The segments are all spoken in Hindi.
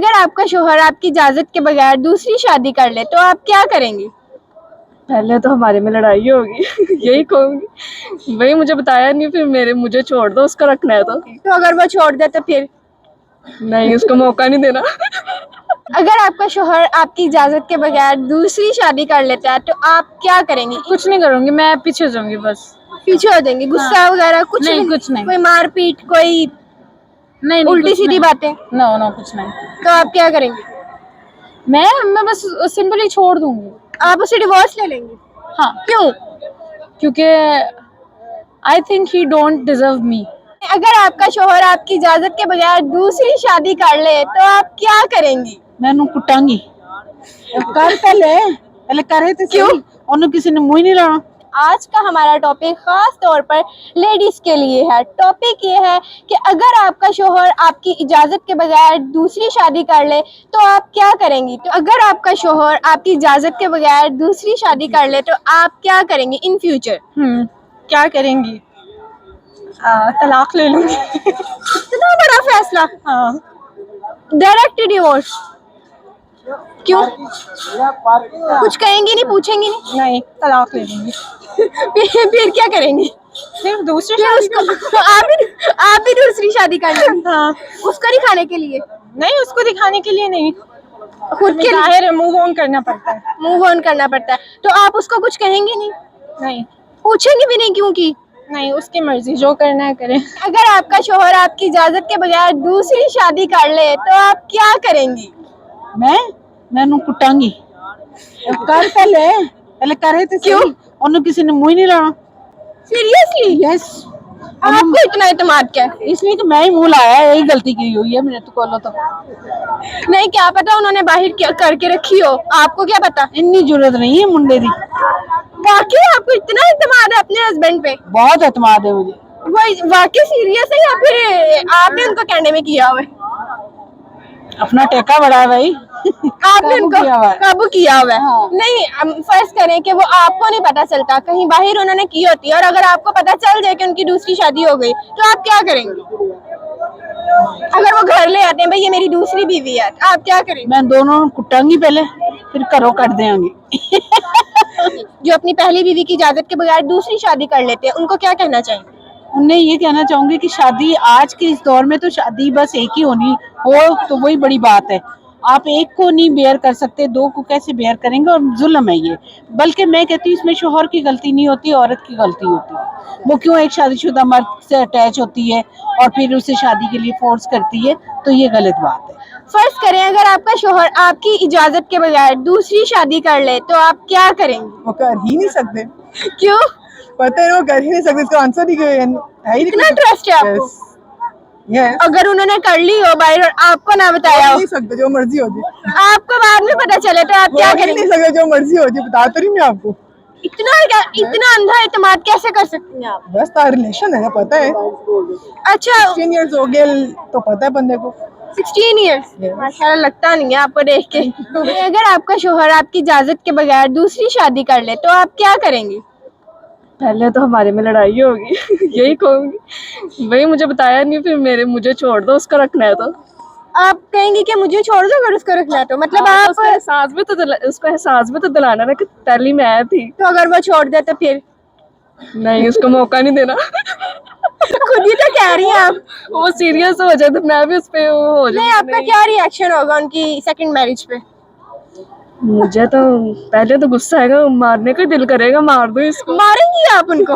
अगर आपका शोहर आपकी इजाजत के बगैर दूसरी शादी कर ले तो आप क्या करेंगी? पहले तो हमारे में लड़ाई होगी यही कहूंगी। भाई मुझे बताया नहीं, फिर मुझे छोड़ दो, उसका रखना है तो अगर वो छोड़ दे तो फिर? नहीं, उसको मौका नहीं देना। अगर आपका शोहर आपकी इजाजत के बगैर दूसरी शादी कर लेता है तो आप क्या करेंगी? कुछ नहीं करूंगी, मैं पीछे हो जाऊंगी बस। पीछे हो जाएंगी? गुस्सा वगैरह कुछ नहीं, कुछ नहीं। कोई मारपीट, कोई नहीं, उल्टी सीधी बातें? नो नो, कुछ नहीं। तो आप क्या करेंगी? मैं बस सिंपली छोड़ दूंगी। आप उसे डिवोर्स ले लेंगी? हाँ, क्यों? क्योंकि I think he don't deserve me. अगर आपका शोहर आपकी इजाजत के बगैर दूसरी शादी कर ले तो आप क्या करेंगी? मैं कुटांगी कर पहले करे तो क्यों? उन्हें किसी ने मुंह नहीं लाना। आज का हमारा टॉपिक खास तौर पर लेडीज के लिए है। टॉपिक ये है कि अगर आपका शोहर आपकी इजाजत के बगैर दूसरी शादी कर ले तो आप क्या करेंगी? तो अगर आपका शोहर आपकी इजाजत के बगैर दूसरी शादी कर ले तो आप क्या करेंगी इन फ्यूचर? क्या करेंगी? तलाक ले लूंगी। इतना बड़ा फैसला? हाँ। Direct divorce? क्यों? कुछ कहेंगी नहीं, पूछेंगी नहीं? नहीं, तलाक ले लूंगी। फिर क्या करेंगी? सिर्फ दूसरी फिर शादी उसको आप भी दूसरी शादी कर लेंगी? हाँ। उसको दिखाने के लिए? नहीं, उसको दिखाने के लिए नहीं, खुद के जाहिर मूव ऑन करना पड़ता है। मूव ऑन करना पड़ता है। तो आप उसको कुछ कहेंगे नहीं? नहीं, पूछेंगे भी नहीं क्योंकि? नहीं, उसकी मर्जी, जो करना है करे। अगर आपका शोहर आपकी इजाजत के बगैर दूसरी शादी कर ले तो आप क्या करेंगी? मैं कुटांगी कर पहले करे तो क्यों? उन्हें किसी ने मुंह नहीं लाना। सीरियसली? यस, आपको इतना इत्मीनान क्या है? इसलिए कि मैं ही मुंह लाया, यही गलती की हुई है मैंने तो बोलो तो। नहीं, क्या पता उन्होंने बाहर करके रखी हो, आपको क्या पता? इतनी जरूरत नहीं है मुंडे की। वाकई आपको इतना इत्मीनान है अपने हस्बैंड पे? बहुत एतमाद है मुझे। वो वाकई सीरियस है या फिर आपने उनको कहने में किया हुआ है? अपना टेका बढ़ा है भाई। आपने उनको काबू किया हुआ है? हाँ। नहीं, फर्ज करें कि वो आपको नहीं पता चलता, कहीं बाहर उन्होंने की होती है और अगर आपको पता चल जाए कि उनकी दूसरी शादी हो गई तो आप क्या करेंगे? अगर वो घर ले आते हैं, भाई ये मेरी दूसरी बीवी है, आप क्या करेंगे? मैं दोनों कुटांगी पहले, फिर घरों कट देंगे। जो अपनी पहली बीवी की इजाजत के बगैर दूसरी शादी कर लेते हैं उनको क्या कहना चाहिए? उन्हें ये कहना चाहूंगी कि शादी आज के इस दौर में तो शादी बस एक ही होनी हो तो वही बड़ी बात है। आप एक को नहीं बेयर कर सकते, दो को कैसे बेयर करेंगे, और जुल्म है ये। बल्कि मैं कहती हूँ इसमें शोहर की गलती नहीं होती, औरत की गलती होती है। वो क्यों एक शादीशुदा मर्द से अटैच होती है और फिर उसे शादी के लिए फोर्स करती है, तो ये गलत बात है। फर्ज करें अगर आपका शोहर आपकी इजाजत के बगैर दूसरी शादी कर ले तो आप क्या करेंगे? वो कर ही नहीं सकते। क्यों? पता है वो कर ही नहीं सकते, इसका आंसर ही है ही इतना ट्रस्ट है आपको? यस, अगर उन्होंने कर ली हो बाहर और आपको ना बताया हो, नहीं सकते, जो मर्जी हो जाए। आपको बाद में पता चले तो आप क्या हो ही करेंगे? नहीं सकते, जो मर्जी हो जाए, बता तो रही मैं आपको। इतना अंधा एतमाद कैसे कर सकती हैं आप? बस तार रिलेशन है, पता है। अच्छा, 16 इयर्स हो गए तो पता है बंदे को। 16 इयर्स? Yes. माशाल्लाह, लगता नहीं है आपको देख के। अगर आपका शोहर आपकी इजाजत के बगैर दूसरी शादी कर ले तो आप क्या करेंगी? पहले तो हमारे में लड़ाई होगी यही कहूंगी। भाई मुझे बताया नहीं, फिर मुझे छोड़ दो, उसका रखना है तो। आप कहेंगे कि मुझे छोड़ दो अगर उसको रखना है तो? मतलब हाँ, आप उसको एहसास भी तो दिलाना ना कि पहली मैं थी। तो अगर वो छोड़ दे तो फिर? नहीं, उसको मौका नहीं देना। खुद ही तो कह रही हैं आप। वो सीरियस हो जाए तो मैं भी उस पे वो हो नहीं, जाऊंगी। आपका क्या रिएक्शन होगा उनकी सेकंड मैरिज पे? मुझे तो पहले तो गुस्सा आएगा, मारने का दिल करेगा, मार दो इसको। मारेंगी आप उनको?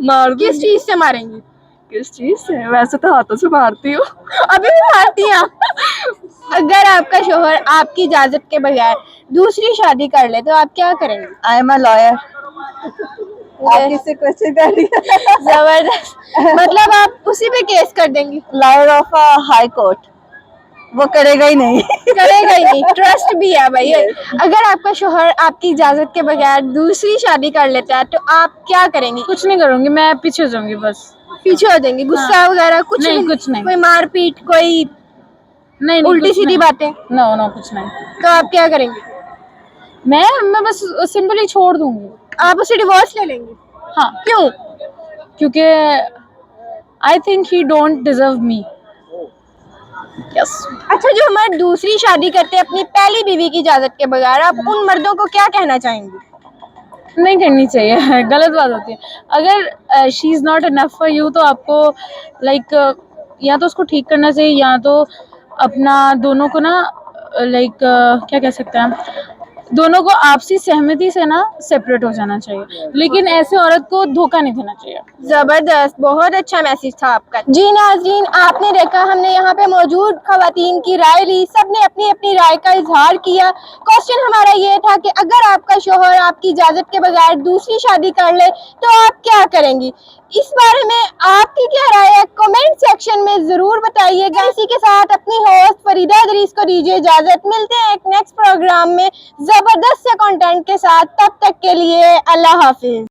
मार दो। किस चीज से मारेंगी? किस चीज से? वैसे तो हाथों से मारती हूँ। अभी भी मारती हैं आप? अगर आपका शोहर आपकी इजाजत के बगैर दूसरी शादी कर ले तो आप क्या करेंगे? I am a lawyer. आप किससे क्वेश्चन कर रही है? जबरदस्त। मतलब आप उसी पे केस कर देंगी? Lawyer of high court. वो करेगा ही नहीं। करेगा ही नहीं, ट्रस्ट भी है भाई। अगर आपका शोहर आपकी इजाजत के बगैर दूसरी शादी कर लेता है तो आप क्या करेंगी? कुछ नहीं करूंगी, मैं पीछे हो जाऊंगी बस। पीछे हो जाएंगी? गुस्सा वगैरह कुछ नहीं, कुछ नहीं। कोई मारपीट, कोई नहीं, उल्टी सीधी बातें? नो नो, कुछ नहीं। तो आप क्या करेंगे? मैं बस सिंपली छोड़ दूंगी। आप उसे डिवोर्स ले लेंगे? हाँ, क्यों? क्योंकि I think he don't deserve me. Yes. अच्छा, जो हमारे दूसरी शादी करते हैं अपनी पहली बीवी की इजाजत के बगैर, आप उन मर्दों को क्या कहना चाहेंगी? नहीं करनी चाहिए, गलत बात होती है। अगर she is not enough for you तो आपको लाइक या तो उसको ठीक करना चाहिए या तो अपना दोनों को ना लाइक क्या कह सकते हैं, दोनों को आपसी सहमति से ना सेपरेट हो जाना चाहिए, लेकिन ऐसे औरत को धोखा नहीं देना चाहिए। जबरदस्त, बहुत अच्छा मैसेज था आपका। जी नाज़रीन, आपने देखा हमने यहाँ पे मौजूद खवातीन की राय ली, सबने अपनी अपनी राय का इजहार किया। क्वेश्चन हमारा ये था कि अगर आपका शोहर आपकी इजाजत के बगैर दूसरी शादी कर ले तो आप क्या करेंगी? इस बारे में आपकी क्या राय है कमेंट सेक्शन में जरूर बताइएगा। इसी के साथ अपनी होस्ट फरीदा इदरीस को दीजिए इजाजत। मिलते हैं एक नेक्स्ट प्रोग्राम में जबरदस्त से कंटेंट के साथ, तब तक के लिए अल्लाह हाफिज।